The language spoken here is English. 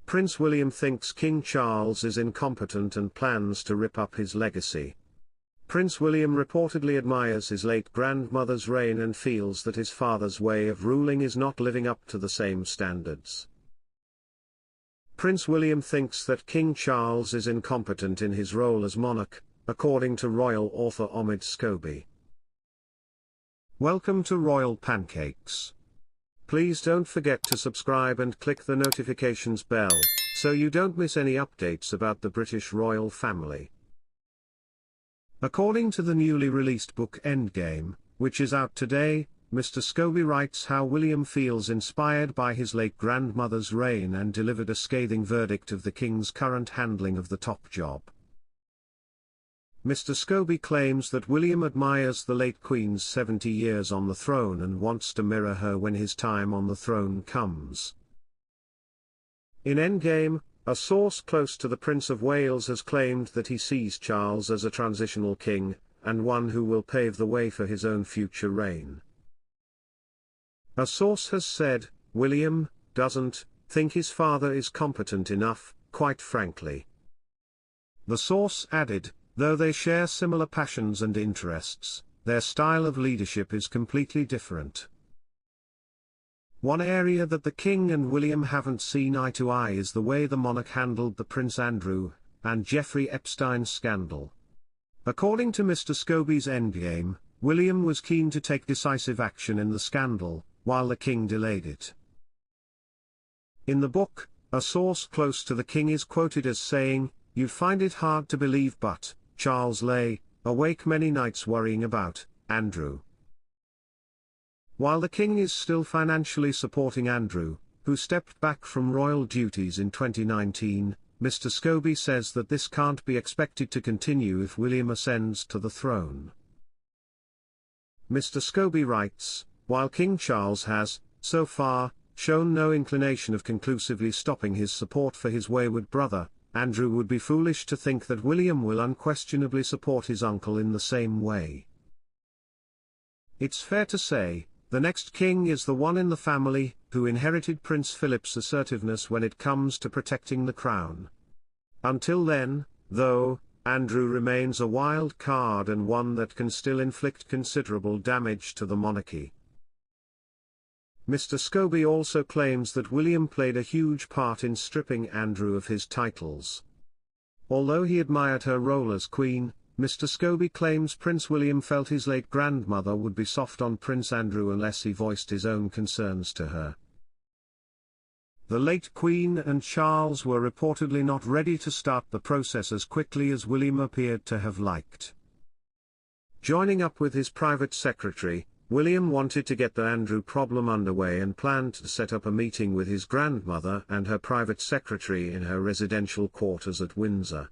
Prince William thinks King Charles is incompetent and plans to rip up his legacy. Prince William reportedly admires his late grandmother's reign and feels that his father's way of ruling is not living up to the same standards. Prince William thinks that King Charles is incompetent in his role as monarch, according to royal author Omid Scobie. Welcome to Royal Pancakes. Please don't forget to subscribe and click the notifications bell, so you don't miss any updates about the British royal family. According to the newly released book Endgame, which is out today, Mr. Scobie writes how William feels inspired by his late grandmother's reign and delivered a scathing verdict of the king's current handling of the top job. Mr. Scobie claims that William admires the late Queen's 70 years on the throne and wants to mirror her when his time on the throne comes. In Endgame, a source close to the Prince of Wales has claimed that he sees Charles as a transitional king, and one who will pave the way for his own future reign. A source has said, William doesn't think his father is competent enough, quite frankly. The source added, though they share similar passions and interests, their style of leadership is completely different. One area that the King and William haven't seen eye to eye is the way the monarch handled the Prince Andrew and Jeffrey Epstein scandal. According to Mr. Scobie's Endgame, William was keen to take decisive action in the scandal, while the King delayed it. In the book, a source close to the King is quoted as saying, "You'd find it hard to believe, but Charles lay awake many nights worrying about Andrew." While the King is still financially supporting Andrew, who stepped back from royal duties in 2019, Mr. Scobie says that this can't be expected to continue if William ascends to the throne. Mr. Scobie writes, while King Charles has, so far, shown no inclination of conclusively stopping his support for his wayward brother, Andrew would be foolish to think that William will unquestionably support his uncle in the same way. It's fair to say, the next king is the one in the family who inherited Prince Philip's assertiveness when it comes to protecting the crown. Until then, though, Andrew remains a wild card and one that can still inflict considerable damage to the monarchy. Mr. Scobie also claims that William played a huge part in stripping Andrew of his titles. Although he admired her role as queen, Mr. Scobie claims Prince William felt his late grandmother would be soft on Prince Andrew unless he voiced his own concerns to her. The late Queen and Charles were reportedly not ready to start the process as quickly as William appeared to have liked. Joining up with his private secretary, William wanted to get the Andrew problem underway and planned to set up a meeting with his grandmother and her private secretary in her residential quarters at Windsor.